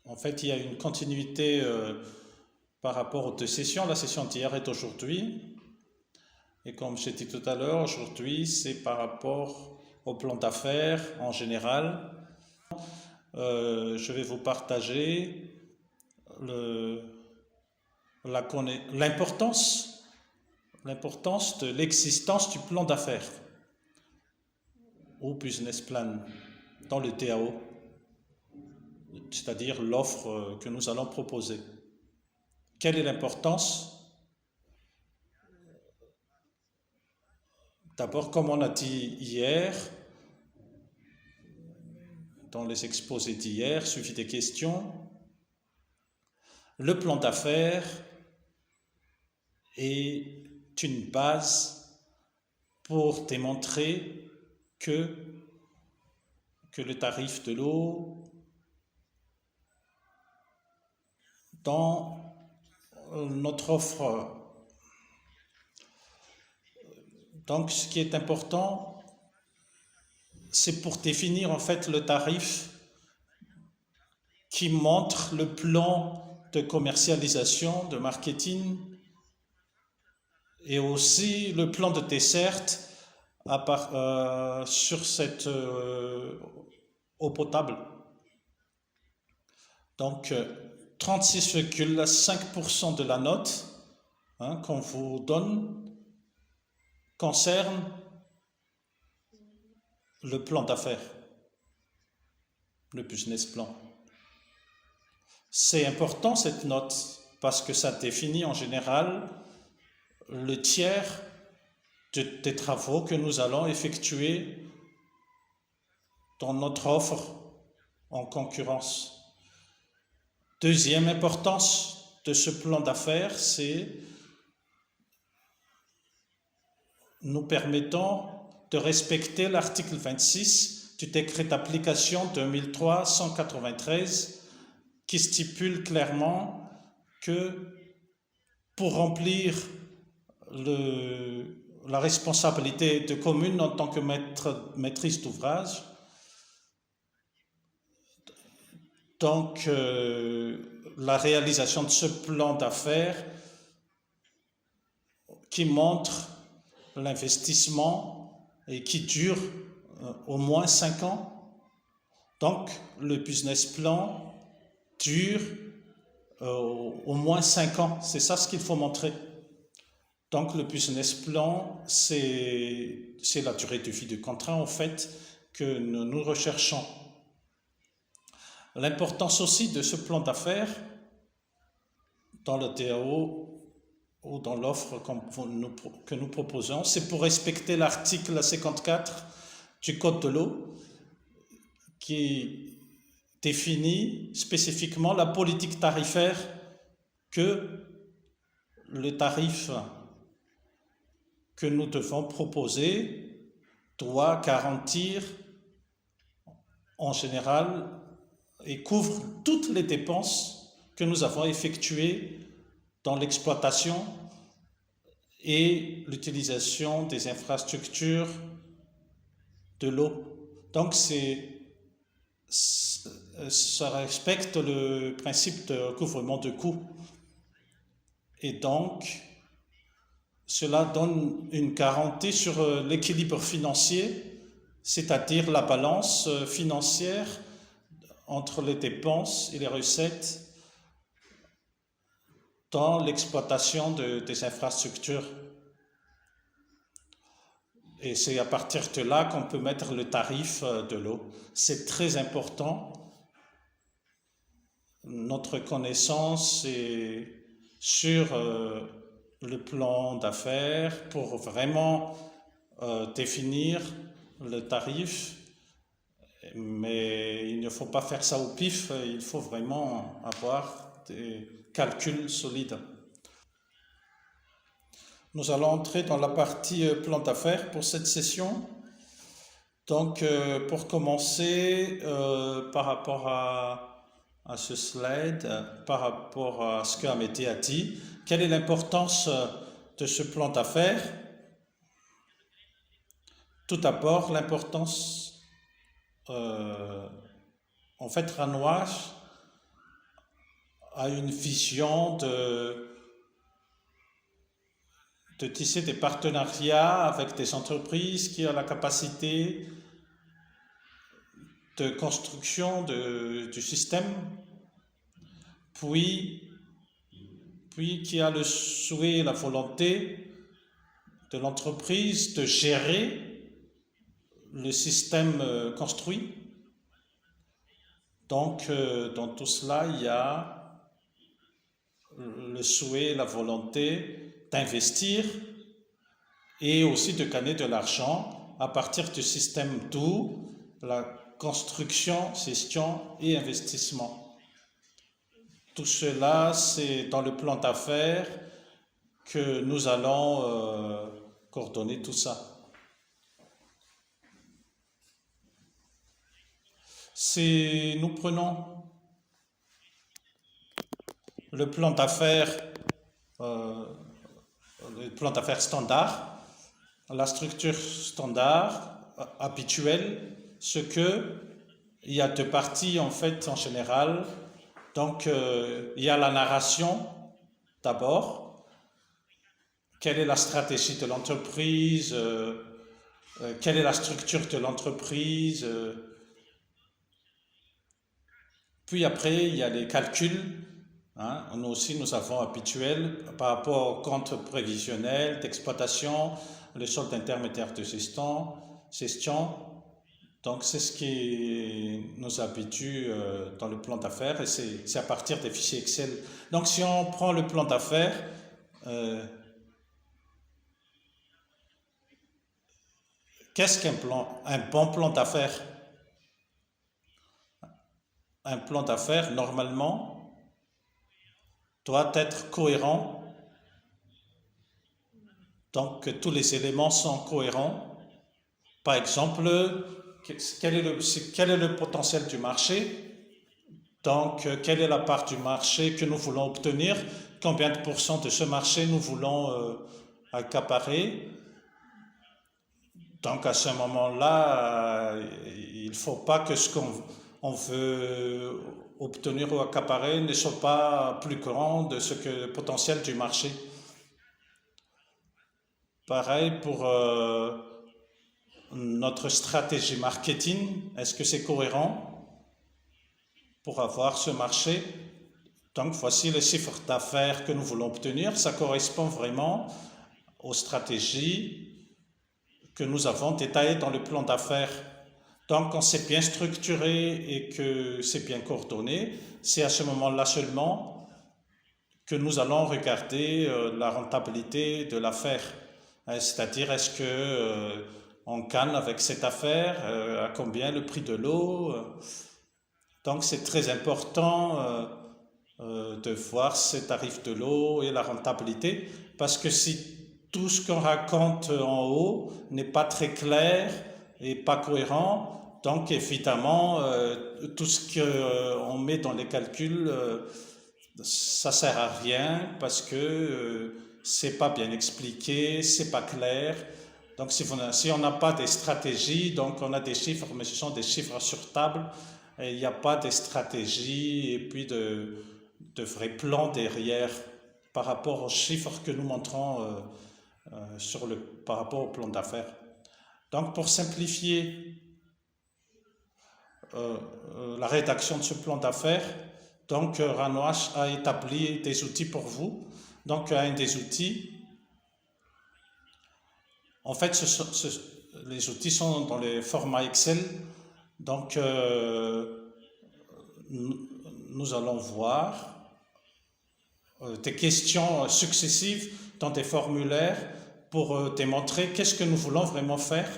En fait, il y a une continuité par rapport aux deux sessions. La session d'hier est aujourd'hui. Et comme j'ai dit tout à l'heure, aujourd'hui, c'est par rapport au plan d'affaires en général. Je vais vous partager le- l'importance de l'existence du plan d'affaires ou business plan dans le TAO, c'est-à-dire l'offre que nous allons proposer. Quelle est l'importance? D'abord, comme on a dit hier, dans les exposés d'hier, suivi des questions, le plan d'affaires est une base pour démontrer que le tarif de l'eau dans notre offre. Donc, ce qui est important, c'est pour définir en fait le tarif qui montre le plan de commercialisation, de marketing et aussi le plan de desserte sur cette eau potable. Donc, 36,5% de la note qu'on vous donne concerne le plan d'affaires, le business plan. C'est important cette note parce que ça définit en général le tiers des travaux que nous allons effectuer dans notre offre en concurrence. Deuxième importance de ce plan d'affaires, c'est nous permettant de respecter l'article 26 du décret d'application 2003-193 qui stipule clairement que pour remplir la responsabilité de commune en tant que maîtrise d'ouvrage, donc la réalisation de ce plan d'affaires qui montre l'investissement et qui dure au moins 5 ans. Donc le business plan dure au moins 5 ans. C'est ça ce qu'il faut montrer. Donc le business plan, c'est la durée de vie du contrat en fait que nous recherchons. L'importance aussi de ce plan d'affaires dans le TAO ou dans l'offre que nous proposons, c'est pour respecter l'article 54 du Code de l'eau qui définit spécifiquement la politique tarifaire que le tarif que nous devons proposer doit garantir en général et couvre toutes les dépenses que nous avons effectuées dans l'exploitation et l'utilisation des infrastructures de l'eau. Donc ça respecte le principe de recouvrement de coûts. Et donc, cela donne une garantie sur l'équilibre financier, c'est-à-dire la balance financière entre les dépenses et les recettes dans l'exploitation des infrastructures. Et c'est à partir de là qu'on peut mettre le tarif de l'eau. C'est très important. Notre connaissance est sur le plan d'affaires pour vraiment définir le tarif. Mais il ne faut pas faire ça au pif, il faut vraiment avoir des calculs solides. Nous allons entrer dans la partie plan d'affaires pour cette session. Donc, pour commencer, par rapport à ce slide, par rapport à ce qu'Amédée a dit, quelle est l'importance de ce plan d'affaires? Tout d'abord, l'importance, en fait, Ranouash a une vision de tisser des partenariats avec des entreprises qui ont la capacité de construction du système, puis qui a le souhait, la volonté de l'entreprise de gérer le système construit. Donc, dans tout cela, il y a le souhait, la volonté d'investir et aussi de gagner de l'argent à partir du système d'où la construction, gestion et investissement. Tout cela, c'est dans le plan d'affaires que nous allons coordonner tout ça. Nous prenons le plan d'affaires standard, la structure standard habituelle, ce que il y a deux parties en fait en général. Donc il y a la narration d'abord. Quelle est la stratégie de l'entreprise, quelle est la structure de l'entreprise, puis après il y a les calculs. Nous aussi, nous avons habituel par rapport au compte prévisionnel d'exploitation, le solde intermédiaire de gestion. Donc, c'est ce qui nous habitue dans le plan d'affaires et c'est à partir des fichiers Excel. Donc, si on prend le plan d'affaires, qu'est-ce un bon plan d'affaires? Un plan d'affaires, normalement, doit être cohérent, donc que tous les éléments sont cohérents. Par exemple, quel est le potentiel du marché? Donc, quelle est la part du marché que nous voulons obtenir? Combien de pourcents de ce marché nous voulons accaparer? Donc, à ce moment-là, il ne faut pas que ce qu'on veut obtenir ou accaparer ne soit pas plus grand de ce que le potentiel du marché. Pareil pour notre stratégie marketing, est-ce que c'est cohérent pour avoir ce marché? Donc voici les chiffres d'affaires que nous voulons obtenir, ça correspond vraiment aux stratégies que nous avons détaillées dans le plan d'affaires. Donc, quand c'est bien structuré et que c'est bien coordonné, c'est à ce moment-là seulement que nous allons regarder la rentabilité de l'affaire. C'est-à-dire, est-ce que on gagne avec cette affaire, à combien le prix de l'eau? Donc, c'est très important de voir ces tarifs de l'eau et la rentabilité, parce que si tout ce qu'on raconte en haut n'est pas très clair et pas cohérent, donc évidemment, tout ce qu'on met dans les calculs, ça sert à rien parce que c'est pas bien expliqué, c'est pas clair. Donc si on n'a pas des stratégies, donc on a des chiffres, mais ce sont des chiffres sur table, et il n'y a pas de stratégie et puis de vrais plans derrière par rapport aux chiffres que nous montrons par rapport au plan d'affaires. Donc pour simplifier la rédaction de ce plan d'affaires, donc Ranoash a établi des outils pour vous. Donc un des outils, en fait les outils sont dans les formats Excel. Donc nous allons voir des questions successives dans des formulaires pour démontrer qu'est-ce que nous voulons vraiment faire.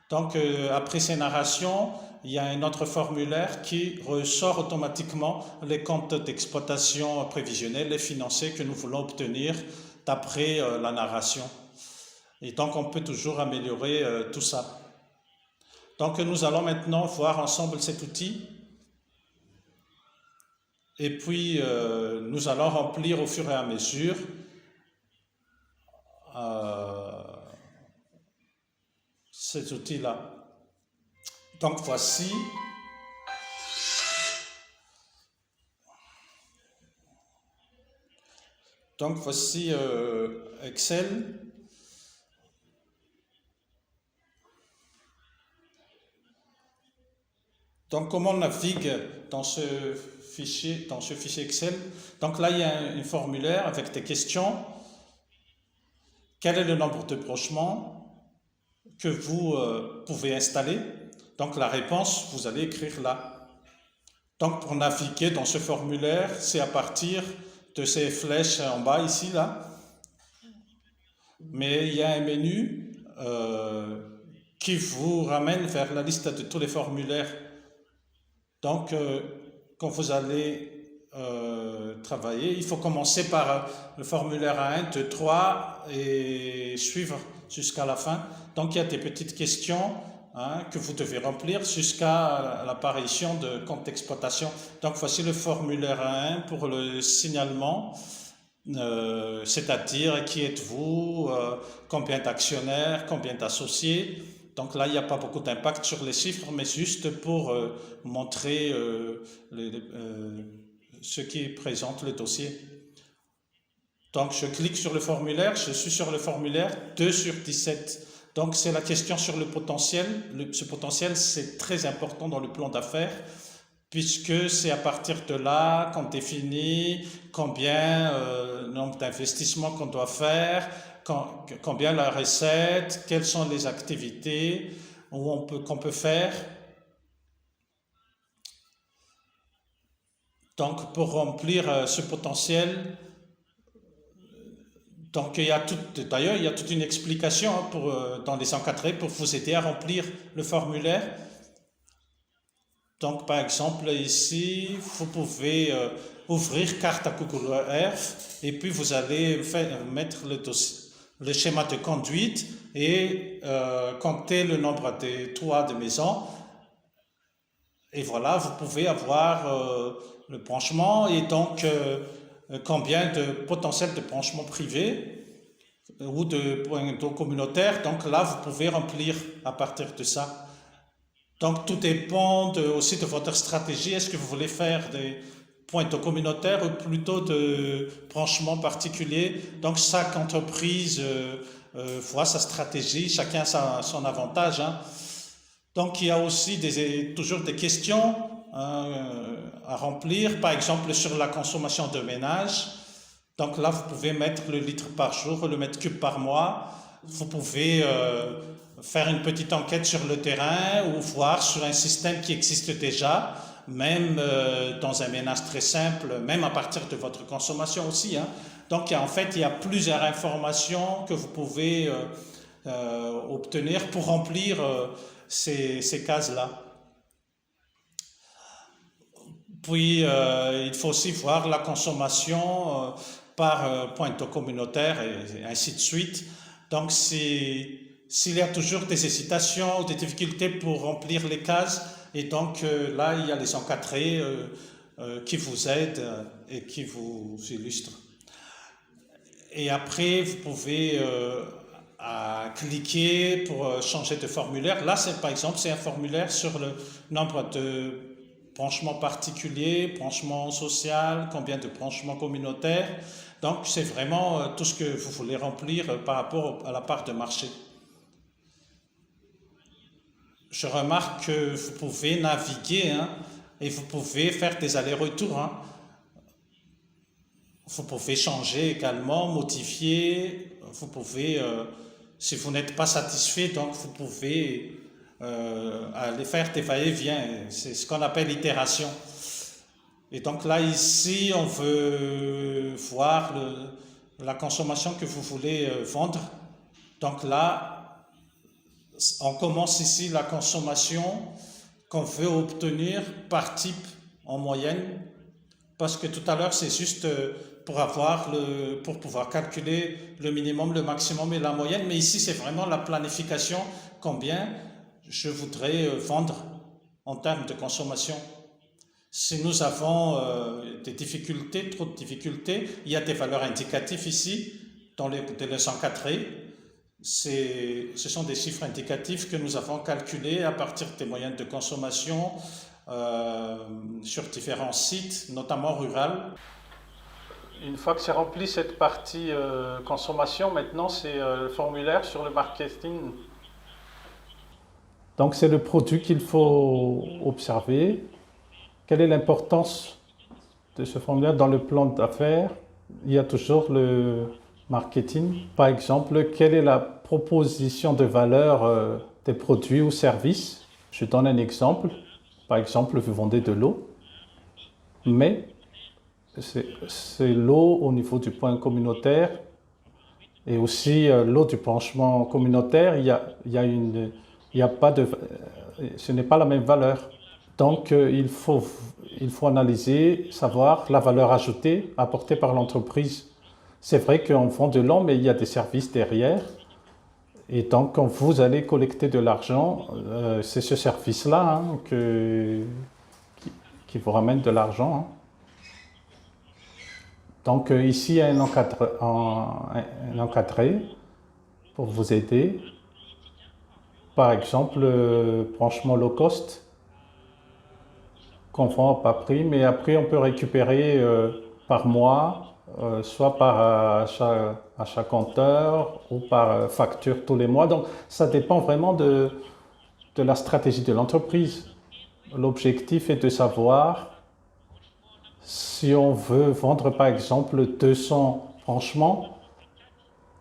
Donc après ces narrations, il y a un autre formulaire qui ressort automatiquement les comptes d'exploitation prévisionnels et financiers que nous voulons obtenir d'après la narration. Et donc on peut toujours améliorer tout ça. Donc nous allons maintenant voir ensemble cet outil. Et puis nous allons remplir au fur et à mesure cet outil-là. Donc voici Donc voici Excel. Donc comment on navigue dans ce fichier Excel? Donc là il y a un formulaire avec des questions. Quel est le nombre de branchements que vous pouvez installer? Donc la réponse, vous allez écrire là. Donc pour naviguer dans ce formulaire, c'est à partir de ces flèches en bas ici là. Mais il y a un menu qui vous ramène vers la liste de tous les formulaires. Donc quand vous allez travailler, il faut commencer par le formulaire A1, 2, 3 et suivre jusqu'à la fin. Donc il y a des petites questions que vous devez remplir jusqu'à l'apparition de compte d'exploitation. Donc voici le formulaire A1 pour le signalement, c'est-à-dire qui êtes-vous, combien d'actionnaires, combien d'associés. Donc là, il n'y a pas beaucoup d'impact sur les chiffres, mais juste pour montrer ce qui présente le dossier. Donc je clique sur le formulaire, je suis sur le formulaire 2 sur 17. Donc c'est la question sur le potentiel. Ce potentiel, c'est très important dans le plan d'affaires, puisque c'est à partir de là qu'on définit combien le nombre d'investissements qu'on doit faire, combien la recette, quelles sont les activités qu'on peut faire. Donc pour remplir ce potentiel, donc d'ailleurs il y a toute une explication dans les encadrés pour vous aider à remplir le formulaire. Donc par exemple ici, vous pouvez ouvrir carte à Google Earth et puis vous allez mettre le schéma de conduite et compter le nombre de toits de maison. Et voilà, vous pouvez avoir le branchement et donc combien de potentiel de branchement privé ou de points d'eau communautaires. Donc là, vous pouvez remplir à partir de ça. Donc tout dépend aussi de votre stratégie. Est-ce que vous voulez faire des points d'eau communautaires ou plutôt de branchements particuliers? Donc chaque entreprise voit sa stratégie, chacun son avantage. Donc il y a aussi toujours des questions à remplir, par exemple sur la consommation de ménage. Donc là, vous pouvez mettre le litre par jour, le mètre cube par mois. Vous pouvez faire une petite enquête sur le terrain ou voir sur un système qui existe déjà, même dans un ménage très simple, même à partir de votre consommation aussi. Donc en fait, il y a plusieurs informations que vous pouvez obtenir pour remplir ces cases-là. Puis, il faut aussi voir la consommation par point d'eau communautaire et ainsi de suite. Donc, s'il y a toujours des hésitations ou des difficultés pour remplir les cases, et donc là, il y a les encadrés qui vous aident et qui vous illustrent. Et après, vous pouvez cliquer pour changer de formulaire. Là, par exemple, c'est un formulaire sur le nombre de branchement particulier, branchement social, combien de branchements communautaires. Donc, c'est vraiment tout ce que vous voulez remplir par rapport à la part de marché. Je remarque que vous pouvez naviguer et vous pouvez faire des allers-retours. Vous pouvez changer également, modifier. Vous pouvez, si vous n'êtes pas satisfait, donc vous pouvez aller faire des va-et-vient. C'est ce qu'on appelle l'itération. Et donc là, ici, on veut voir la consommation que vous voulez vendre. Donc là, on commence ici la consommation qu'on veut obtenir par type en moyenne. Parce que tout à l'heure, c'est juste pour pouvoir calculer le minimum, le maximum et la moyenne. Mais ici, c'est vraiment la planification, combien je voudrais vendre en termes de consommation. Si nous avons des difficultés, trop de difficultés, il y a des valeurs indicatives ici, dans les encadrés. Ce sont des chiffres indicatifs que nous avons calculés à partir des moyennes de consommation sur différents sites, notamment ruraux. Une fois que c'est rempli cette partie consommation, maintenant c'est le formulaire sur le marketing. Donc c'est le produit qu'il faut observer. Quelle est l'importance de ce formulaire dans le plan d'affaires? Il y a toujours le marketing. Par exemple, quelle est la proposition de valeur des produits ou services? Je donne un exemple. Par exemple, vous vendez de l'eau, mais c'est l'eau au niveau du point communautaire et aussi l'eau du branchement communautaire. Il y a pas de, ce n'est pas la même valeur. Donc, il faut analyser, savoir la valeur ajoutée apportée par l'entreprise. C'est vrai qu'on vend de l'eau, mais il y a des services derrière. Et donc, quand vous allez collecter de l'argent, c'est ce service-là qui vous ramène de l'argent. Hein. Donc, ici, il y a un encadré pour vous aider. Par exemple, le branchement low cost qu'on vend à bas prix, mais après, on peut récupérer par mois, soit par achat compteur ou par facture tous les mois. Donc, ça dépend vraiment de la stratégie de l'entreprise. L'objectif est de savoir si on veut vendre, par exemple, 200 branchements,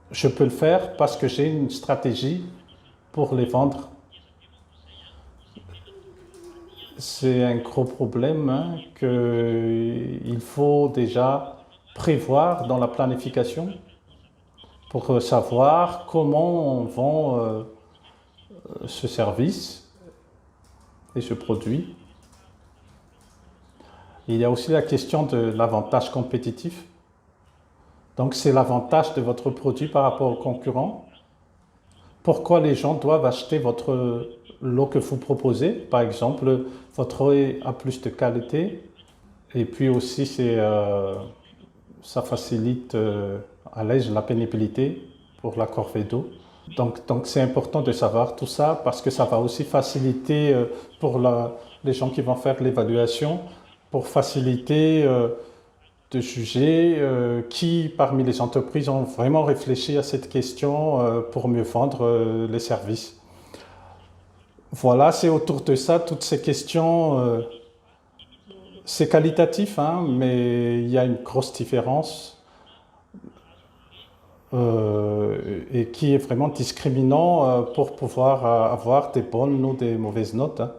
je peux le faire parce que j'ai une stratégie pour les vendre. C'est un gros problème hein, qu'il faut déjà prévoir dans la planification pour savoir comment on vend ce service et ce produit. Il y a aussi la question de l'avantage compétitif. Donc, c'est l'avantage de votre produit par rapport aux concurrents. Pourquoi les gens doivent acheter votre l'eau que vous proposez? Par exemple, votre eau a plus de qualité. Et puis aussi, ça facilite, allège la pénibilité pour la corvée d'eau. Donc c'est important de savoir tout ça parce que ça va aussi faciliter pour les gens qui vont faire l'évaluation, pour faciliter de juger qui parmi les entreprises ont vraiment réfléchi à cette question pour mieux vendre les services. Voilà, c'est autour de ça, toutes ces questions, c'est qualitatif, hein, mais il y a une grosse différence et qui est vraiment discriminant pour pouvoir avoir des bonnes ou des mauvaises notes. Hein.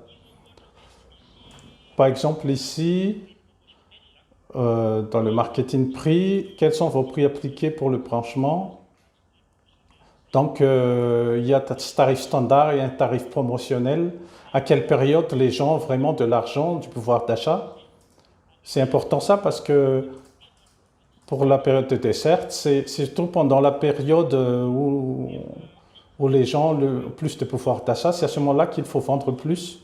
Par exemple, ici, dans le marketing prix, quels sont vos prix appliqués pour le branchement? Donc, il y a un tarif standard et un tarif promotionnel. À quelle période les gens ont vraiment de l'argent, du pouvoir d'achat? C'est important ça parce que pour la période de dessert, c'est surtout pendant la période où les gens ont le plus de pouvoir d'achat, c'est à ce moment-là qu'il faut vendre plus.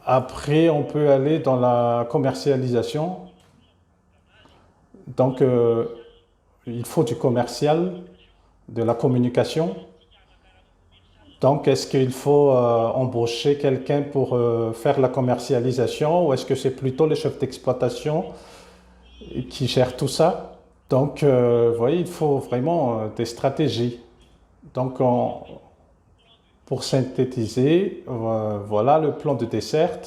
Après, on peut aller dans la commercialisation. Donc, il faut du commercial, de la communication. Donc, est-ce qu'il faut embaucher quelqu'un pour faire la commercialisation ou est-ce que c'est plutôt le chef d'exploitation qui gère tout ça? Donc, vous voyez, il faut vraiment des stratégies. Donc, pour synthétiser, voilà le plan de dessert.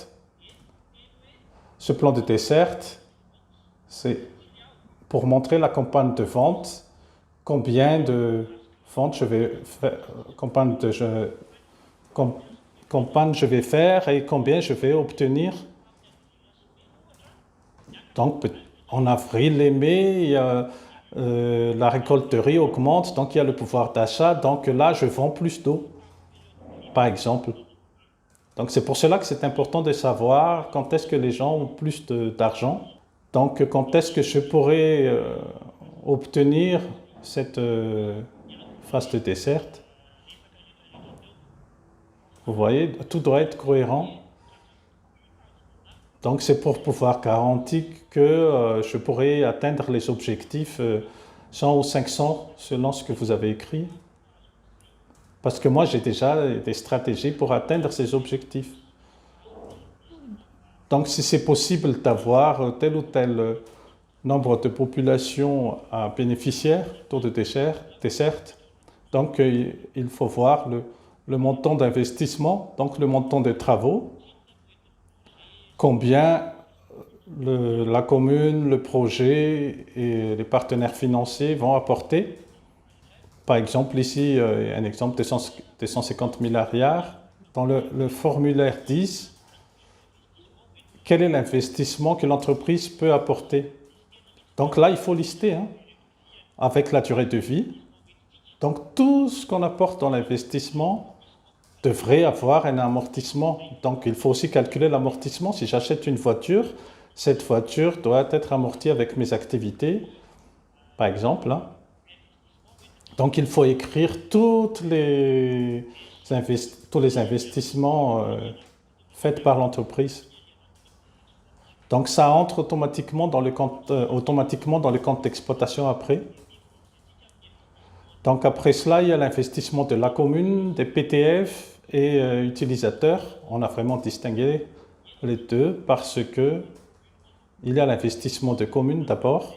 Ce plan de dessert, c'est pour montrer la campagne de vente, combien de ventes je vais faire, campagne je vais faire et combien je vais obtenir. Donc, en avril et mai, la récolterie augmente, donc il y a le pouvoir d'achat, donc là, je vends plus d'eau, par exemple. Donc, c'est pour cela que c'est important de savoir quand est-ce que les gens ont plus d'argent. Donc, quand est-ce que je pourrais obtenir cette phase de dessert. Vous voyez, tout doit être cohérent. Donc, c'est pour pouvoir garantir que je pourrai atteindre les objectifs 100 ou 500 selon ce que vous avez écrit. Parce que moi, j'ai déjà des stratégies pour atteindre ces objectifs. Donc, si c'est possible d'avoir tel ou tel nombre de population à bénéficiaires, taux de desserte. Donc, il faut voir le montant d'investissement, donc le montant des travaux, combien la commune, le projet et les partenaires financiers vont apporter. Par exemple, ici, un exemple des 150 milliards. Dans le formulaire 10, quel est l'investissement que l'entreprise peut apporter? Donc là, il faut lister, hein, avec la durée de vie. Donc tout ce qu'on apporte dans l'investissement devrait avoir un amortissement. Donc il faut aussi calculer l'amortissement. Si j'achète une voiture, cette voiture doit être amortie avec mes activités, par exemple, hein. Donc il faut écrire tous les investissements faits par l'entreprise. Donc ça entre automatiquement dans le compte d'exploitation après. Donc après cela, il y a l'investissement de la commune, des PTF et utilisateurs. On a vraiment distingué les deux parce que il y a l'investissement de commune d'abord.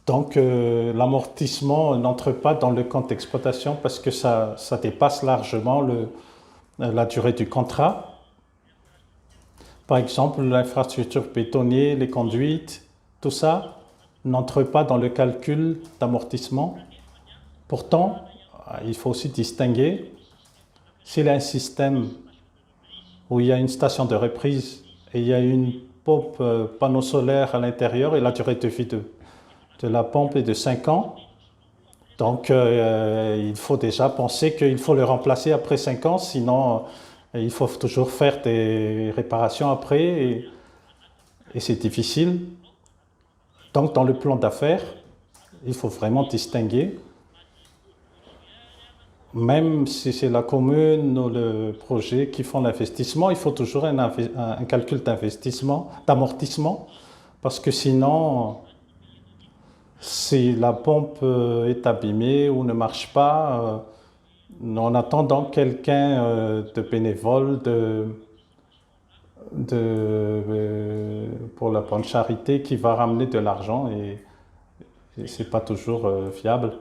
Donc l'amortissement n'entre pas dans le compte d'exploitation parce que ça dépasse largement la durée du contrat. Par exemple, l'infrastructure bétonnière, les conduites, tout ça n'entre pas dans le calcul d'amortissement. Pourtant, il faut aussi distinguer s'il y a un système où il y a une station de reprise et il y a une pompe panneau solaire à l'intérieur et la durée de vie de la pompe est de 5 ans. Donc, il faut déjà penser qu'il faut le remplacer après 5 ans, sinon il faut toujours faire des réparations après et c'est difficile. Donc, dans le plan d'affaires, il faut vraiment distinguer. Même si c'est la commune ou le projet qui font l'investissement, il faut toujours un calcul d'amortissement, parce que sinon, si la pompe est abîmée ou ne marche pas, en attendant quelqu'un de bénévole pour la bonne charité qui va ramener de l'argent et ce n'est pas toujours viable.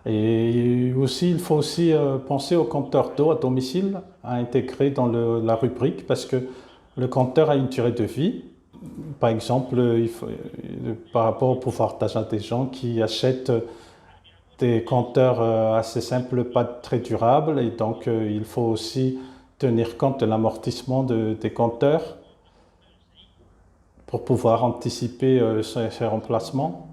Et aussi, il faut aussi penser au compteur d'eau à domicile à intégrer dans la rubrique parce que le compteur a une durée de vie. Par exemple, par rapport au pouvoir d'achat des gens qui achètent des compteurs assez simples, pas très durables, et donc il faut aussi tenir compte de l'amortissement des compteurs pour pouvoir anticiper ces remplacements.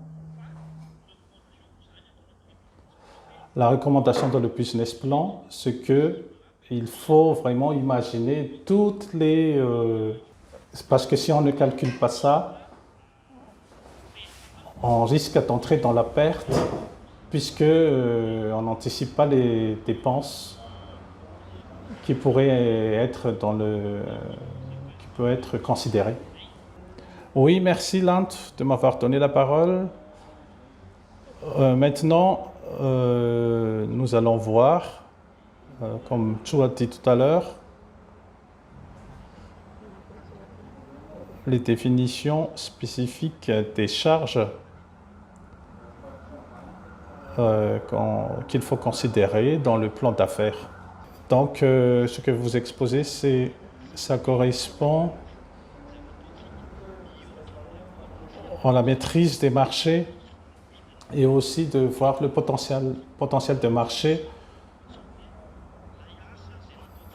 La recommandation dans le business plan, c'est qu'il faut vraiment imaginer toutes les... parce que si on ne calcule pas ça, on risque d'entrer dans la perte puisque on n'anticipe pas les dépenses qui pourraient être qui peuvent être considérées. Oui, merci Lant de m'avoir donné la parole. Maintenant, nous allons voir, comme Chu a dit tout à l'heure, les définitions spécifiques des charges qu'il faut considérer dans le plan d'affaires. Donc, ce que vous exposez, ça correspond à la maîtrise des marchés et aussi de voir le potentiel de marché.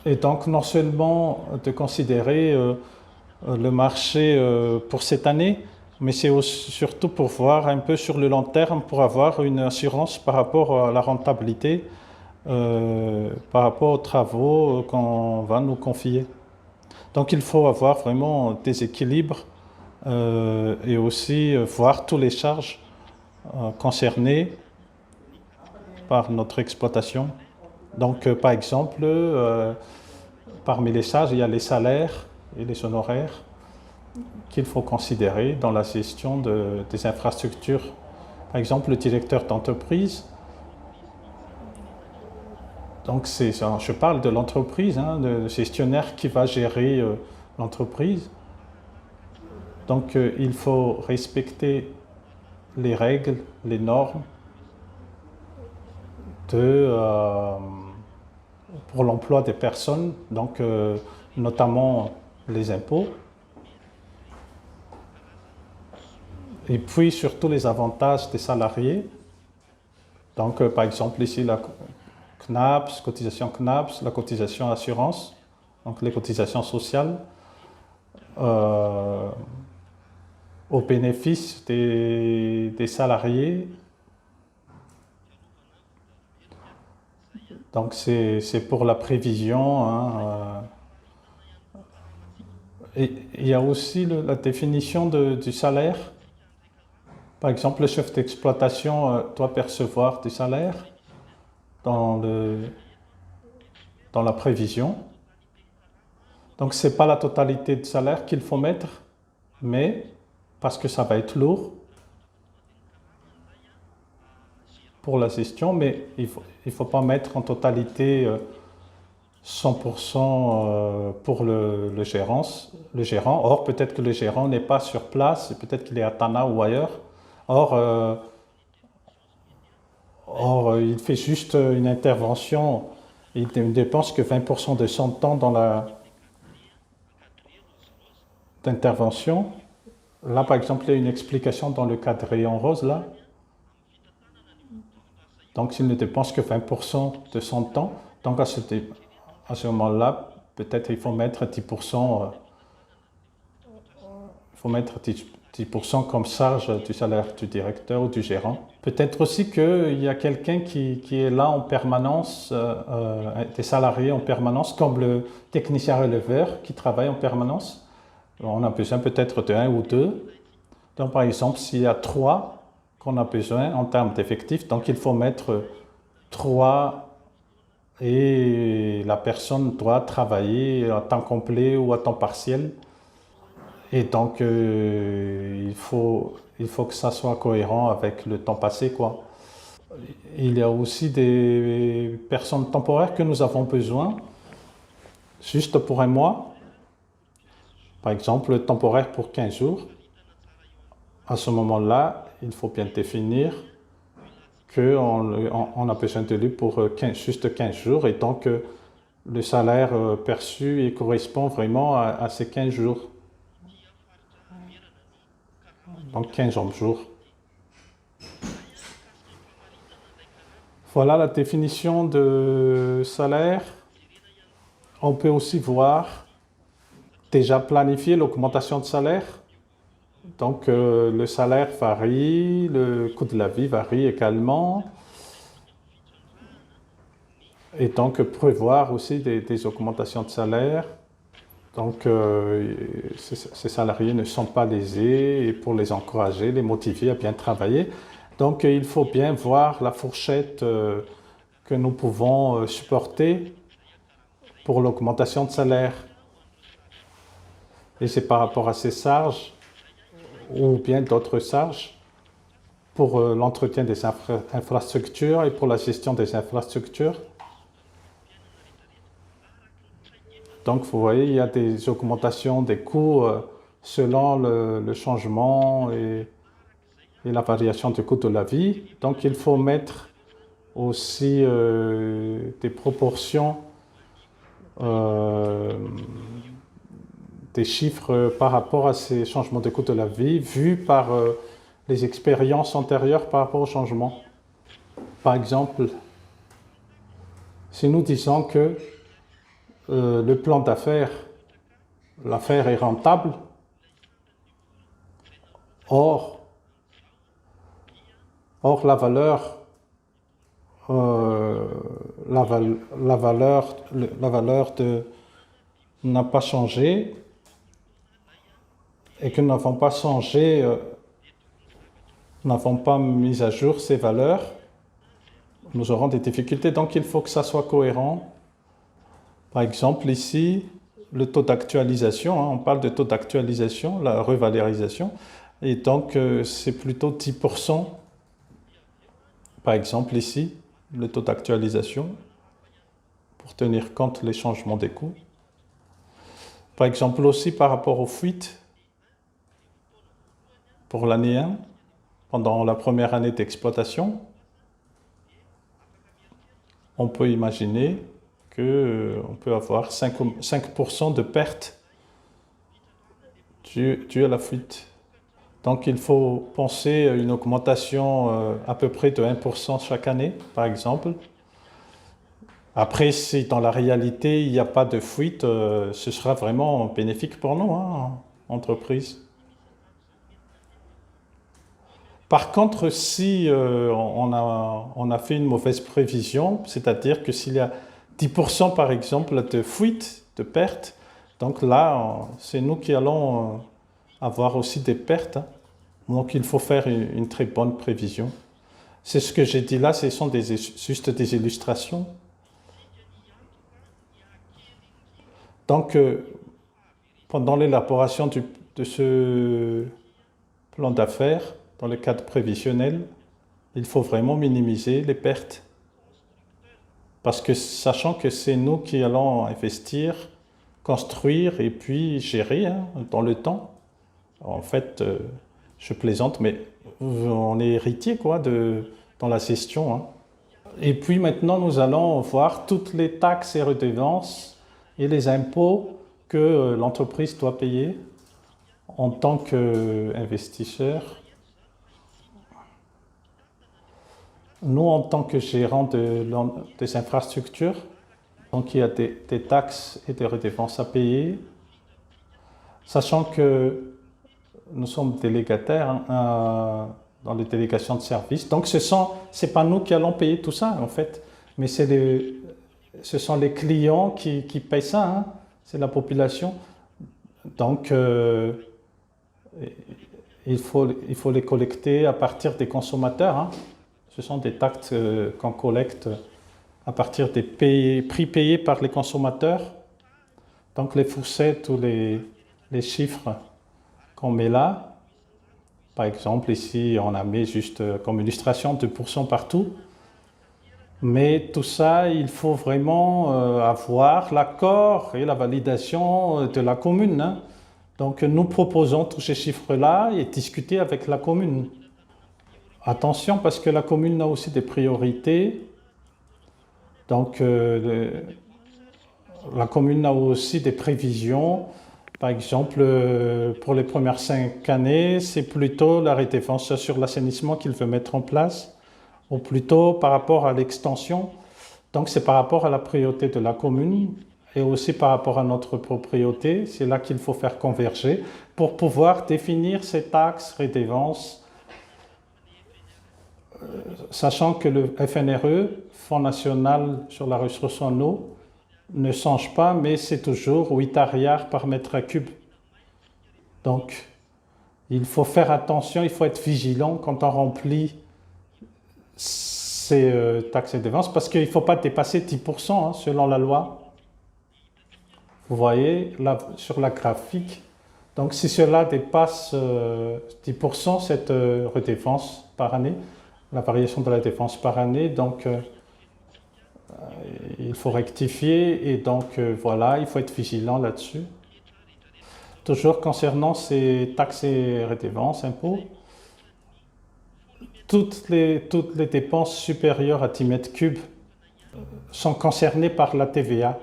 Et donc, non seulement de considérer le marché pour cette année, mais c'est surtout pour voir un peu sur le long terme, pour avoir une assurance par rapport à la rentabilité, par rapport aux travaux qu'on va nous confier. Donc, il faut avoir vraiment des équilibres et aussi voir toutes les charges concernées par notre exploitation. Donc, par exemple, parmi les charges, il y a les salaires et les honoraires qu'il faut considérer dans la gestion des infrastructures. Par exemple, le directeur d'entreprise, donc je parle de l'entreprise, hein, le gestionnaire qui va gérer l'entreprise. Donc, il faut respecter les règles, les normes pour l'emploi des personnes, donc notamment les impôts, et puis surtout les avantages des salariés. Donc par exemple ici la CNAPS, cotisation CNAPS, la cotisation assurance, donc les cotisations sociales, au bénéfice des salariés. Donc c'est pour la prévision. Hein, et il y a aussi la définition du salaire. Par exemple, le chef d'exploitation doit percevoir du salaire dans la prévision. Donc ce n'est pas la totalité du salaire qu'il faut mettre, mais parce que ça va être lourd pour la gestion, mais il faut pas mettre en totalité 100% pour le gérant. Or, peut-être que le gérant n'est pas sur place, peut-être qu'il est à Tana ou ailleurs. Or, il fait juste une intervention, il ne dépense que 20% de son temps dans d'intervention. Là, par exemple, il y a une explication dans le cadre rayon rose, là. Donc, s'il ne dépense que 20% de son temps, donc à ce moment-là, peut-être il faut mettre 10%, comme charge du salaire du directeur ou du gérant. Peut-être aussi qu'il y a quelqu'un qui est là en permanence, des salariés en permanence, comme le technicien releveur qui travaille en permanence. On a besoin peut-être de 1 ou 2. Donc, par exemple, s'il y a 3 qu'on a besoin en termes d'effectifs, donc il faut mettre 3 et la personne doit travailler à temps complet ou à temps partiel. Et donc, il faut que ça soit cohérent avec le temps passé, quoi. Il y a aussi des personnes temporaires que nous avons besoin, juste pour 1 mois. Par exemple, temporaire pour 15 jours. À ce moment-là, il faut bien définir qu'on a besoin de lui pour juste 15 jours et donc le salaire perçu correspond vraiment à ces 15 jours. Donc 15 jours. Voilà la définition de salaire. On peut aussi voir déjà planifier l'augmentation de salaire. Donc le salaire varie, le coût de la vie varie également. Et donc prévoir aussi des augmentations de salaire. Donc ces salariés ne sont pas lésés et pour les encourager, les motiver à bien travailler. Donc il faut bien voir la fourchette que nous pouvons supporter pour l'augmentation de salaire. Et c'est par rapport à ces charges ou bien d'autres charges pour l'entretien des infrastructures et pour la gestion des infrastructures. Donc vous voyez, il y a des augmentations des coûts selon le changement et la variation du coût de la vie. Donc il faut mettre aussi des proportions, des chiffres par rapport à ces changements de coût de la vie vus par les expériences antérieures par rapport au changement. Par exemple, si nous disons que le plan d'affaires, l'affaire est rentable, or la valeur n'a pas changé et que nous n'avons pas changé, n'avons pas mis à jour ces valeurs, nous aurons des difficultés. Donc il faut que ça soit cohérent. Par exemple ici, le taux d'actualisation, on parle de taux d'actualisation, la revalorisation, et donc c'est plutôt 10%. Par exemple ici, le taux d'actualisation, pour tenir compte des changements des coûts. Par exemple aussi par rapport aux fuites, pour l'année 1, pendant la première année d'exploitation, on peut imaginer qu'on peut avoir 5% de pertes dues à la fuite. Donc il faut penser à une augmentation à peu près de 1% chaque année, par exemple. Après, si dans la réalité, il n'y a pas de fuite, ce sera vraiment bénéfique pour nous, hein, entreprise. Par contre, si on a fait une mauvaise prévision, c'est-à-dire que s'il y a 10% par exemple de fuite, de pertes, donc là, c'est nous qui allons avoir aussi des pertes, hein. Donc il faut faire une très bonne prévision. C'est ce que j'ai dit là, ce sont juste des illustrations. Donc, pendant l'élaboration de ce plan d'affaires, dans le cadre prévisionnel, il faut vraiment minimiser les pertes. Parce que sachant que c'est nous qui allons investir, construire et puis gérer, hein, dans le temps. En fait, je plaisante, mais on est héritier quoi, dans la gestion, hein. Et puis maintenant, nous allons voir toutes les taxes et redevances et les impôts que l'entreprise doit payer en tant qu'investisseur. Nous, en tant que gérant des infrastructures, donc il y a des taxes et des redevances à payer, sachant que nous sommes délégataires, hein, dans les délégations de services. Donc c'est pas nous qui allons payer tout ça en fait, mais ce sont les clients qui payent ça, hein, c'est la population. Donc il faut les collecter à partir des consommateurs, hein. Ce sont des taxes qu'on collecte à partir des prix payés par les consommateurs. Donc les fourchettes ou les chiffres qu'on met là, par exemple ici on a mis juste comme illustration 2% partout, mais tout ça il faut vraiment avoir l'accord et la validation de la commune, hein. Donc nous proposons tous ces chiffres-là et discuter avec la commune. Attention parce que la commune a aussi des priorités. Donc la commune a aussi des prévisions. Par exemple, pour les premières 5 années, c'est plutôt la rédéfense sur l'assainissement qu'il veut mettre en place, ou plutôt par rapport à l'extension. Donc c'est par rapport à la priorité de la commune et aussi par rapport à notre propriété. C'est là qu'il faut faire converger pour pouvoir définir ces taxes, rédévances, sachant que le FNRE, Fonds national sur la ressource en eau, ne change pas, mais c'est toujours 8 ariars par mètre cube. Donc, il faut faire attention, il faut être vigilant quand on remplit ces taxes et dépenses, parce qu'il ne faut pas dépasser 10%, hein, selon la loi. Vous voyez, là, sur la graphique. Donc, si cela dépasse 10%, cette redéfense par année, la variation de la défense par année, donc il faut rectifier et donc voilà, il faut être vigilant là-dessus. Toujours concernant ces taxes et redevances, impôts, toutes les dépenses supérieures à 10 mètres cubes sont concernées par la TVA.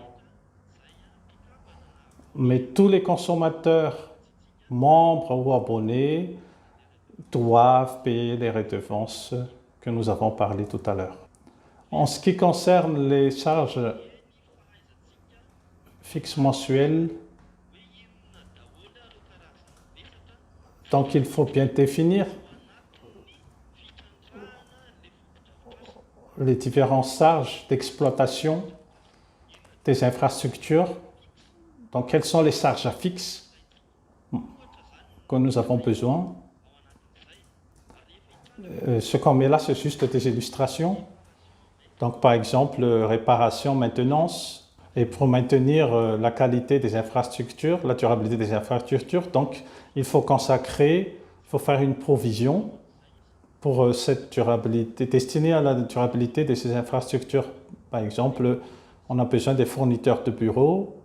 Mais tous les consommateurs, membres ou abonnés, doivent payer les redevances que nous avons parlé tout à l'heure. En ce qui concerne les charges fixes mensuelles, donc il faut bien définir les différentes charges d'exploitation des infrastructures. Donc quelles sont les charges fixes que nous avons besoin. Ce qu'on met là, c'est juste des illustrations. Donc par exemple, réparation, maintenance, et pour maintenir la qualité des infrastructures, la durabilité des infrastructures, donc il faut consacrer, il faut faire une provision pour cette durabilité, destinée à la durabilité de ces infrastructures. Par exemple, on a besoin des fournisseurs de bureaux,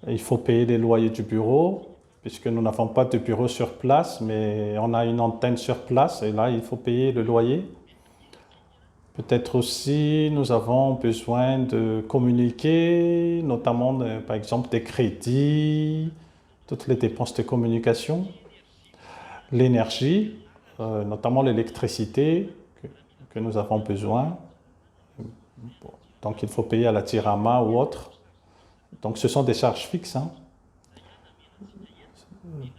il faut payer les loyers du bureau, puisque nous n'avons pas de bureau sur place, mais on a une antenne sur place et là, il faut payer le loyer. Peut-être aussi, nous avons besoin de communiquer, notamment, par exemple, des crédits, toutes les dépenses de communication, l'énergie, notamment l'électricité que nous avons besoin. Donc, il faut payer à la Tirama ou autre. Donc, ce sont des charges fixes, hein.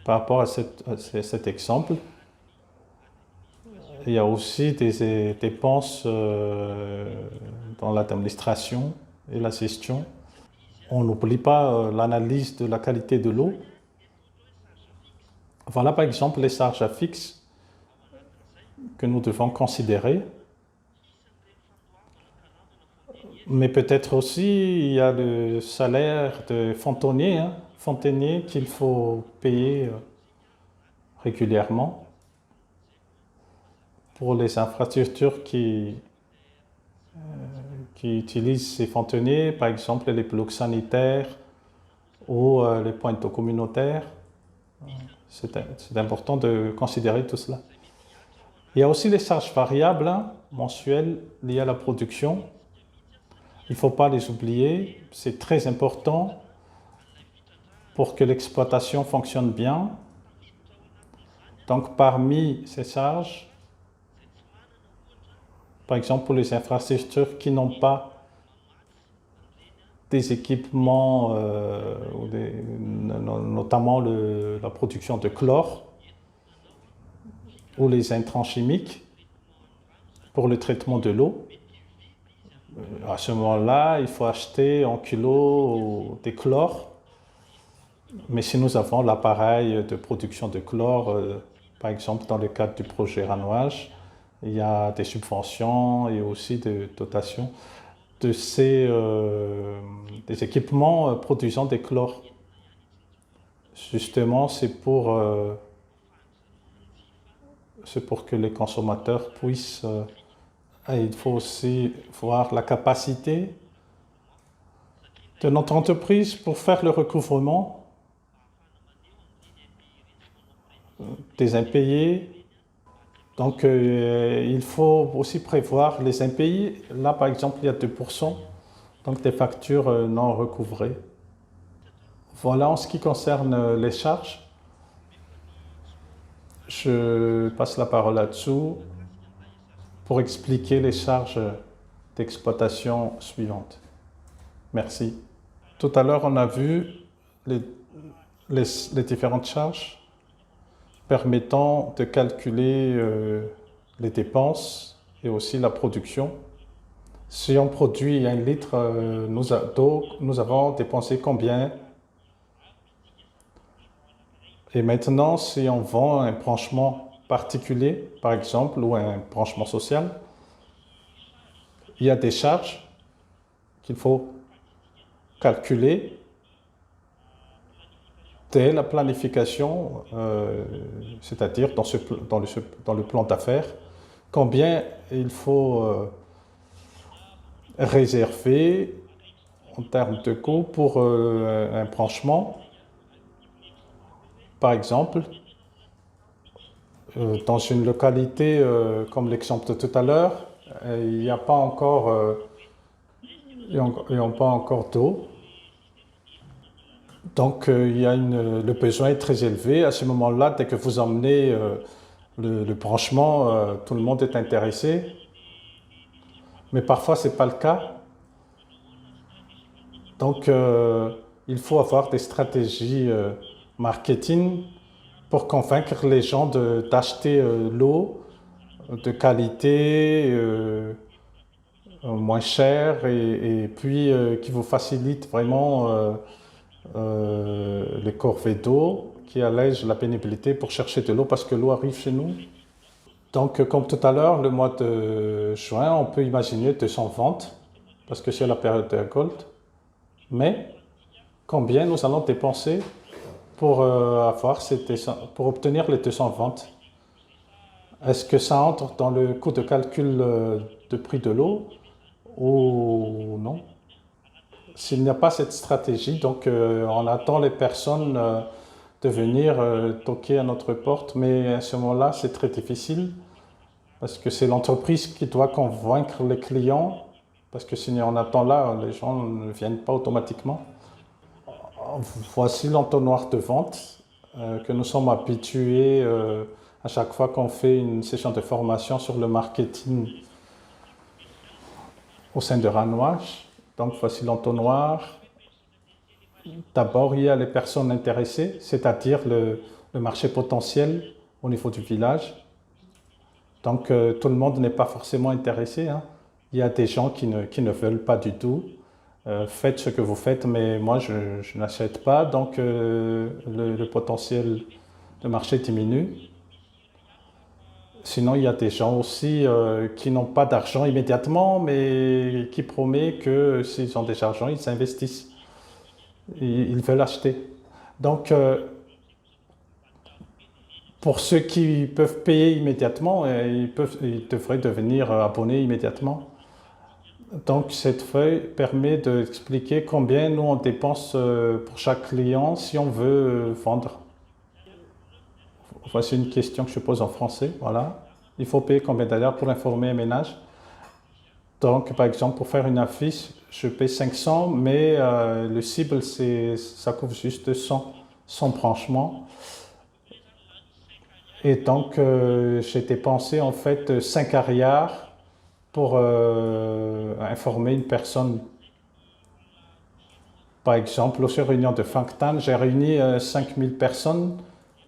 Par rapport à cet exemple, il y a aussi des dépenses dans l'administration et la gestion. On n'oublie pas l'analyse de la qualité de l'eau. Voilà par exemple les charges fixes que nous devons considérer. Mais peut-être aussi il y a le salaire de fontainier, hein, fontainier qu'il faut payer régulièrement pour les infrastructures qui utilisent ces fontainiers, par exemple les blocs sanitaires ou les points d'eau communautaires. C'est important de considérer tout cela. Il y a aussi les charges variables, hein, mensuelles liées à la production. Il ne faut pas les oublier, c'est très important pour que l'exploitation fonctionne bien. Donc parmi ces charges, par exemple pour les infrastructures qui n'ont pas des équipements, notamment la production de chlore ou les intrants chimiques pour le traitement de l'eau. À ce moment-là, il faut acheter en kilos des chlores. Mais si nous avons l'appareil de production de chlore, par exemple dans le cadre du projet Ranouage, il y a des subventions et aussi des dotations de des équipements produisant des chlores. Justement, c'est pour que les consommateurs puissent... il faut aussi voir la capacité de notre entreprise pour faire le recouvrement des impayés. Donc, il faut aussi prévoir les impayés. Là, par exemple, il y a 2%, donc des factures non recouvrées. Voilà en ce qui concerne les charges. Je passe la parole là-dessous pour expliquer les charges d'exploitation suivantes. Merci. Tout à l'heure, on a vu les différentes charges permettant de calculer les dépenses et aussi la production. Si on produit 1 litre d'eau, nous avons dépensé combien? Et maintenant, si on vend un branchement particulier, par exemple, ou un branchement social, il y a des charges qu'il faut calculer dès la planification, c'est-à-dire dans le plan d'affaires, combien il faut réserver en termes de coût pour un branchement. Par exemple, dans une localité comme l'exemple de tout à l'heure, il n'y a pas encore, d'eau. Donc, le besoin est très élevé. À ce moment-là, dès que vous emmenez le branchement, tout le monde est intéressé. Mais parfois, ce n'est pas le cas. Donc, il faut avoir des stratégies marketing pour convaincre les gens d'acheter l'eau de qualité, moins chère et puis qui vous facilite vraiment les corvées d'eau, qui allègent la pénibilité pour chercher de l'eau parce que l'eau arrive chez nous. Donc, comme tout à l'heure, le mois de juin, on peut imaginer 200 ventes parce que c'est la période de récolte. Mais combien nous allons dépenser pour obtenir les 200 ventes? Est-ce que ça entre dans le coût de calcul de prix de l'eau ou non? S'il n'y a pas cette stratégie, donc on attend les personnes de venir toquer à notre porte, mais à ce moment-là, c'est très difficile parce que c'est l'entreprise qui doit convaincre les clients, parce que si on attend là, les gens ne viennent pas automatiquement. Voici l'entonnoir de vente que nous sommes habitués à chaque fois qu'on fait une session de formation sur le marketing au sein de Ranouache. Donc voici l'entonnoir. D'abord, il y a les personnes intéressées, c'est-à-dire le marché potentiel au niveau du village. Donc tout le monde n'est pas forcément intéressé, hein. Il y a des gens qui ne veulent pas du tout. Faites ce que vous faites, mais moi je n'achète pas, donc le potentiel de marché diminue. Sinon, il y a des gens aussi qui n'ont pas d'argent immédiatement, mais qui promettent que s'ils ont déjà argent, ils investissent. Ils veulent acheter. Donc, pour ceux qui peuvent payer immédiatement, ils devraient devenir abonnés immédiatement. Donc, cette feuille permet d'expliquer combien nous on dépense pour chaque client si on veut vendre. Voici une question que je pose en français. Voilà. Il faut payer combien d'ailleurs pour informer un ménage? Donc, par exemple, pour faire une affiche, je paie 500, mais le cible, ça couvre juste 100 branchements. Et donc, j'ai dépensé en fait 5 arrières pour informer une personne. Par exemple, aux réunions de Funktan, j'ai réuni 5000 personnes,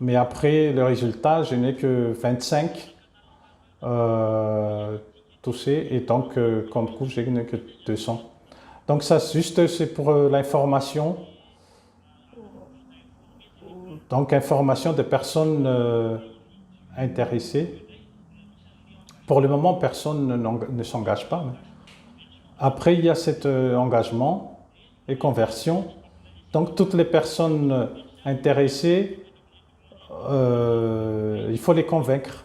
mais après le résultat, je n'ai que 25 touchés, et donc, comme coup, je n'ai que 200. Donc ça, juste, c'est pour l'information. Donc, information des personnes intéressées. Pour le moment, personne ne s'engage pas. Après, il y a cet engagement et conversion. Donc, toutes les personnes intéressées, il faut les convaincre.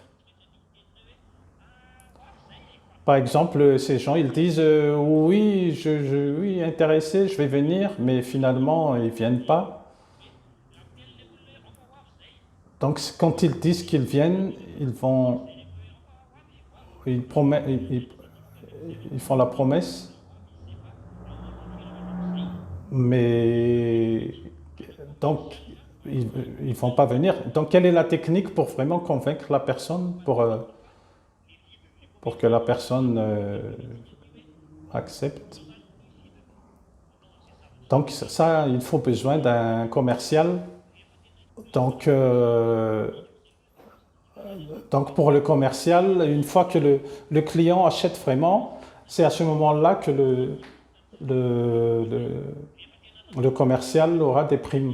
Par exemple, ces gens, ils disent oui, oui, intéressé, je vais venir, mais finalement, ils ne viennent pas. Donc, quand ils disent qu'ils viennent, ils font la promesse, mais donc ils ne vont pas venir. Donc, quelle est la technique pour vraiment convaincre la personne, pour que la personne accepte? Donc, ça, il faut besoin d'un commercial. Donc, pour le commercial, une fois que le client achète vraiment, c'est à ce moment-là que le commercial aura des primes.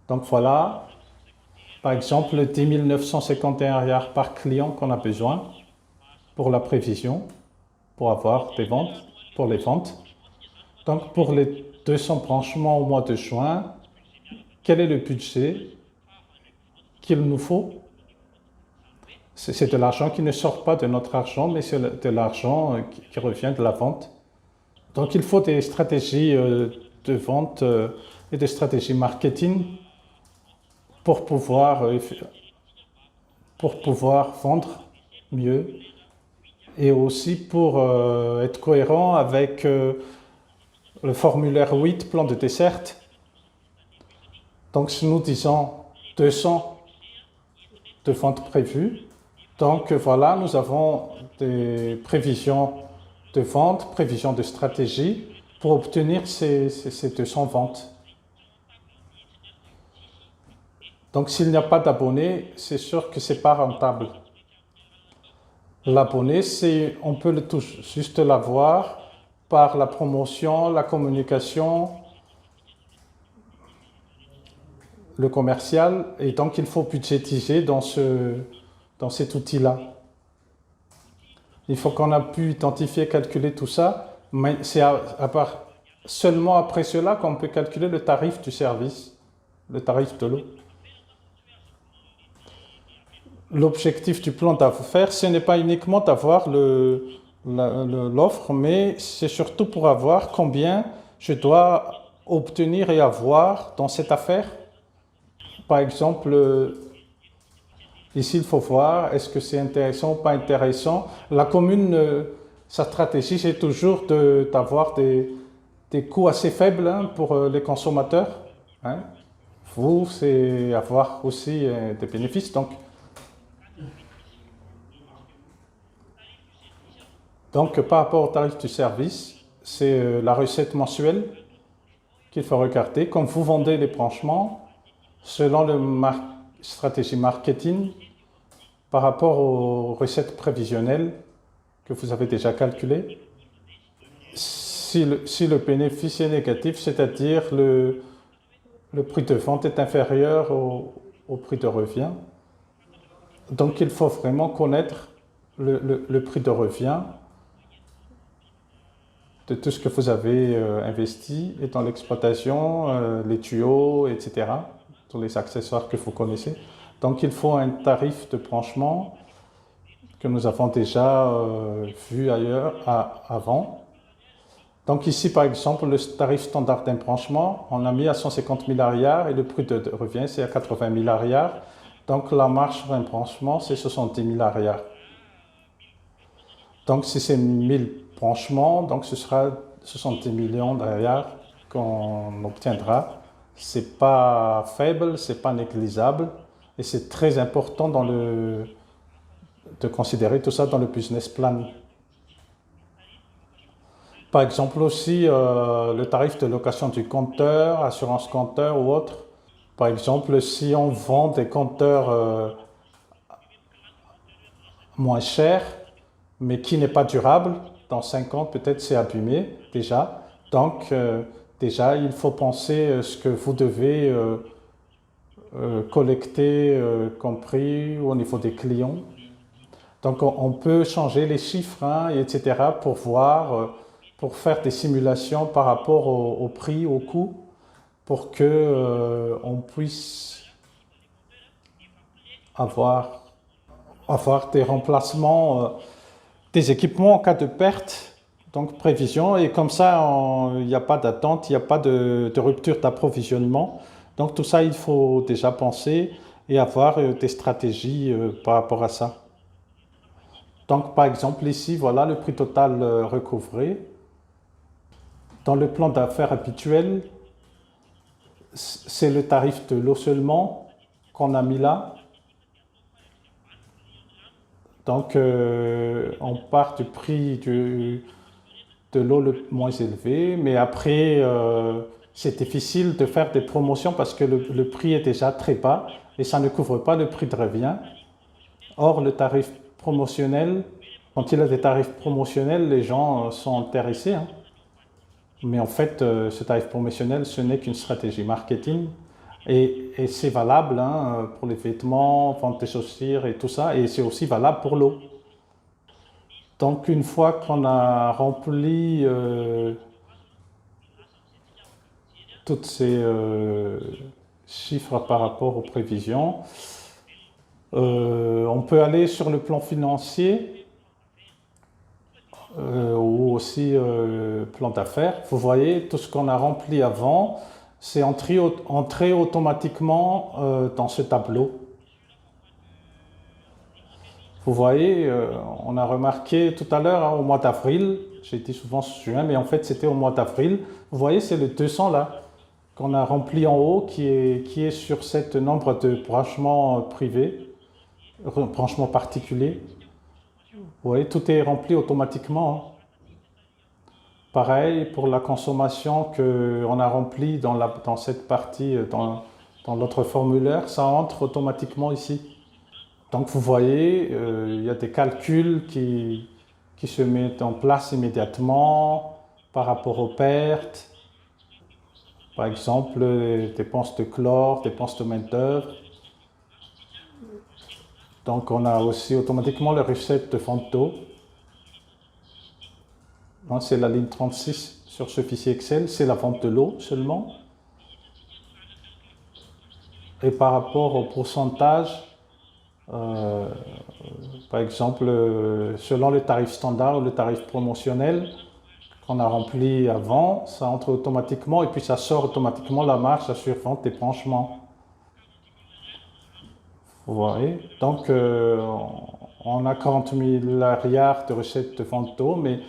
Donc voilà, par exemple, 10 951 arrières par client qu'on a besoin pour la prévision, pour avoir des ventes, pour les ventes. Donc pour les 200 branchements au mois de juin, quel est le budget qu'il nous faut? C'est de l'argent qui ne sort pas de notre argent, mais c'est de l'argent qui revient de la vente. Donc il faut des stratégies de vente et des stratégies marketing pour pouvoir vendre mieux, et aussi pour être cohérent avec le formulaire 8, plan de desserte. Donc si nous disons 200 de ventes prévues, donc voilà, nous avons des prévisions de vente, prévisions de stratégie pour obtenir ces 200 ventes. Donc s'il n'y a pas d'abonnés, c'est sûr que ce n'est pas rentable. L'abonné, on peut juste l'avoir par la promotion, la communication, le commercial, et donc il faut budgétiser dans cet outil-là. Il faut qu'on a pu identifier, calculer tout ça, mais c'est seulement après cela qu'on peut calculer le tarif du service, le tarif de l'eau. L'objectif du plan d'affaires, ce n'est pas uniquement d'avoir l'offre, mais c'est surtout pour avoir combien je dois obtenir et avoir dans cette affaire. Par exemple, ici, il faut voir, est-ce que c'est intéressant ou pas intéressant. La commune, sa stratégie, c'est toujours d'avoir des coûts assez faibles hein, pour les consommateurs. Hein. Vous, c'est avoir aussi des bénéfices. Donc, par rapport au tarif du service, c'est la recette mensuelle qu'il faut regarder. Comme vous vendez les branchements, selon la stratégie marketing, par rapport aux recettes prévisionnelles que vous avez déjà calculées, si le bénéfice est négatif, c'est-à-dire le prix de vente est inférieur au prix de revient, donc il faut vraiment connaître le prix de revient de tout ce que vous avez investi et dans l'exploitation, les tuyaux, etc., tous les accessoires que vous connaissez. Donc il faut un tarif de branchement que nous avons déjà vu ailleurs avant. Donc ici, par exemple, le tarif standard d'un branchement, on a mis à 150 000 arrières et le prix de revient, c'est à 80 000 arrières. Donc la marge sur un branchement, c'est 70 000 arrières. Donc si c'est 1000 branchements, donc ce sera 70 millions d'arrières qu'on obtiendra. C'est pas faible, c'est pas négligeable et c'est très important de considérer tout ça dans le business plan. Par exemple aussi le tarif de location du compteur, assurance compteur ou autre. Par exemple, si on vend des compteurs moins chers, mais qui n'est pas durable, dans 5 ans peut-être c'est abîmé déjà. Donc déjà il faut penser ce que vous devez collecter comme prix au niveau des clients. Donc on peut changer les chiffres, hein, etc. pour voir, pour faire des simulations par rapport au prix, au coût, pour que on puisse avoir des remplacements des équipements en cas de perte, donc prévision, et comme ça, il n'y a pas d'attente, il n'y a pas de rupture d'approvisionnement. Donc tout ça, il faut déjà penser et avoir des stratégies par rapport à ça. Donc par exemple ici, voilà le prix total recouvré. Dans le plan d'affaires habituel, c'est le tarif de l'eau seulement qu'on a mis là. Donc, on part du prix de l'eau le moins élevé, mais après, c'est difficile de faire des promotions parce que le prix est déjà très bas et ça ne couvre pas le prix de revient. Or, le tarif promotionnel, quand il y a des tarifs promotionnels, les gens sont intéressés. Hein. Mais en fait, ce tarif promotionnel, ce n'est qu'une stratégie marketing. Et c'est valable hein, pour les vêtements, vente des chaussures et tout ça, et c'est aussi valable pour l'eau. Donc une fois qu'on a rempli tous ces chiffres par rapport aux prévisions, on peut aller sur le plan financier ou aussi plan d'affaires. Vous voyez, tout ce qu'on a rempli avant, c'est entré automatiquement dans ce tableau. Vous voyez, on a remarqué tout à l'heure hein, au mois d'avril, j'ai dit souvent juin, mais en fait c'était au mois d'avril. Vous voyez, c'est le 200 là qu'on a rempli en haut qui est sur ce nombre de branchements privés, branchements particuliers. Vous voyez, tout est rempli automatiquement. Hein. Pareil pour la consommation qu'on a remplie dans cette partie, dans l'autre formulaire, ça entre automatiquement ici. Donc vous voyez, il y a des calculs qui se mettent en place immédiatement par rapport aux pertes. Par exemple, les dépenses de chlore, dépenses de main-d'œuvre. Donc on a aussi automatiquement les recettes de vente d'eau. C'est la ligne 36 sur ce fichier Excel, c'est la vente de l'eau seulement. Et par rapport au pourcentage, par exemple, selon le tarif standard ou le tarif promotionnel qu'on a rempli avant, ça entre automatiquement et puis ça sort automatiquement la marge sur vente des branchements. Vous voyez? Donc, on a 40 milliards de recettes de vente d'eau, mais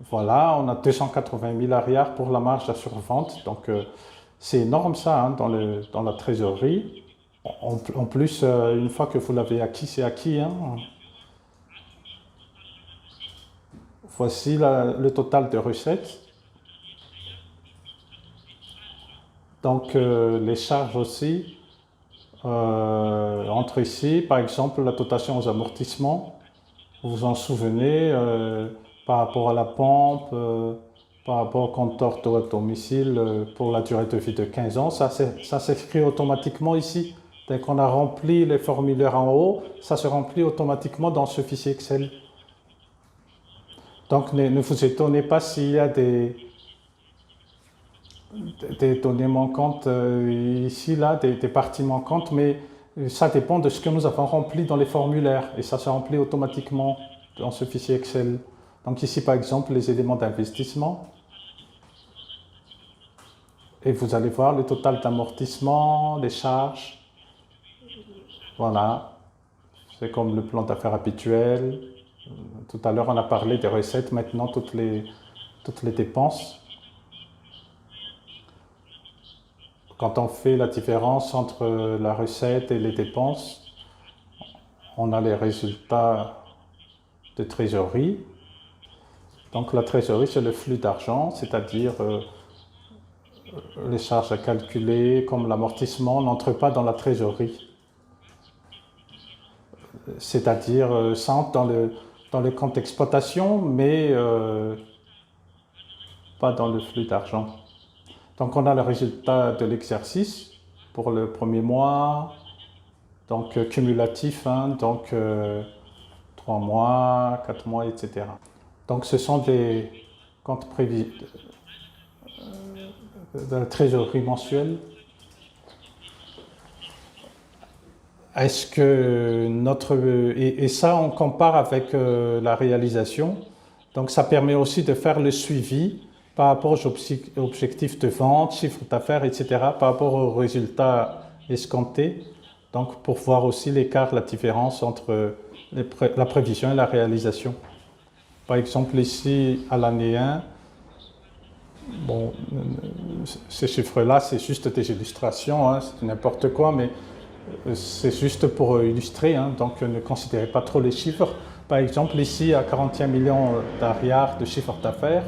voilà, on a 280 milliards pour la marge de survente. Donc, c'est énorme ça, hein, dans la trésorerie. En plus, une fois que vous l'avez acquis, c'est acquis, hein. Voici le total de recettes. Donc, les charges aussi. Entre ici, par exemple, la dotation aux amortissements. Vous vous en souvenez, par rapport à la pompe, par rapport au compteur d'eau à domicile, pour la durée de vie de 15 ans, ça s'écrit automatiquement ici. Dès qu'on a rempli les formulaires en haut, ça se remplit automatiquement dans ce fichier Excel. Donc, ne vous étonnez pas s'il y a des données manquantes ici, là, des parties manquantes, mais ça dépend de ce que nous avons rempli dans les formulaires et ça se remplit automatiquement dans ce fichier Excel. Donc ici, par exemple, les éléments d'investissement. Et vous allez voir le total d'amortissement, les charges. Voilà, c'est comme le plan d'affaires habituel. Tout à l'heure, on a parlé des recettes, maintenant toutes les dépenses. Quand on fait la différence entre la recette et les dépenses, on a les résultats de trésorerie. Donc la trésorerie, c'est le flux d'argent, c'est-à-dire les charges à calculer, comme l'amortissement, n'entrent pas dans la trésorerie. C'est-à-dire, ça entre dans le compte d'exploitation, mais pas dans le flux d'argent. Donc on a le résultat de l'exercice pour le premier mois, donc cumulatif, hein, donc 3 mois, 4 mois, etc. Donc ce sont des comptes prévus de la trésorerie mensuelle. Est-ce que et ça on compare avec la réalisation, donc ça permet aussi de faire le suivi par rapport aux objectifs de vente, chiffre d'affaires, etc., par rapport aux résultats escomptés, donc pour voir aussi l'écart, la différence entre la prévision et la réalisation. Par exemple ici à l'année 1, bon, ces chiffres-là c'est juste des illustrations, hein, c'est n'importe quoi, mais c'est juste pour illustrer, hein, donc ne considérez pas trop les chiffres. Par exemple ici à 41 millions d'ariards de chiffre d'affaires.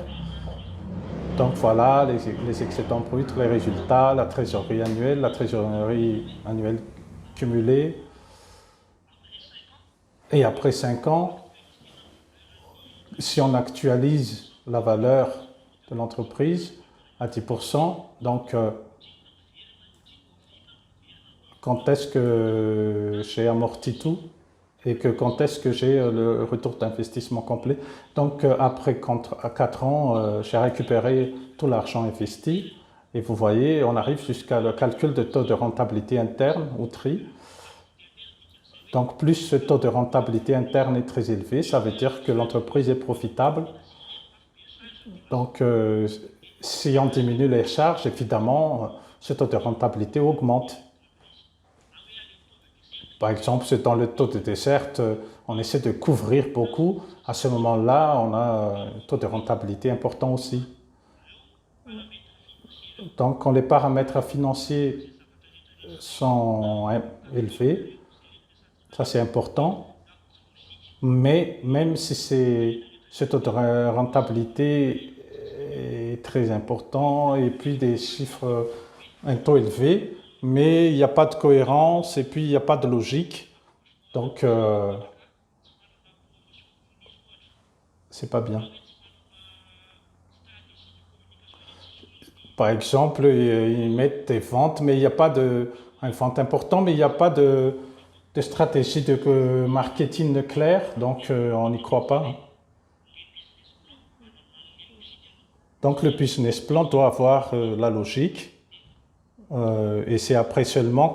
Donc voilà, les excédents bruts, les résultats, la trésorerie annuelle cumulée. Et après 5 ans, si on actualise la valeur de l'entreprise à 10%, donc quand est-ce que j'ai amorti tout et quand est-ce que j'ai le retour d'investissement complet. Donc après 4 ans, j'ai récupéré tout l'argent investi et vous voyez, on arrive jusqu'à le calcul de taux de rentabilité interne ou TRI. Donc plus ce taux de rentabilité interne est très élevé, ça veut dire que l'entreprise est profitable. Donc si on diminue les charges, évidemment, ce taux de rentabilité augmente. Par exemple, c'est dans le taux de desserte, on essaie de couvrir beaucoup. À ce moment-là, on a un taux de rentabilité important aussi. Donc, quand les paramètres financiers sont élevés, ça c'est important. Mais même si ce taux de rentabilité est très important et puis des chiffres, un taux élevé, mais il n'y a pas de cohérence et puis il n'y a pas de logique. Donc, c'est pas bien. Par exemple, ils mettent des ventes, mais il n'y a pas une vente importante, mais il n'y a pas de stratégie de marketing claire, donc on n'y croit pas, hein. Donc le business plan doit avoir la logique, et c'est après seulement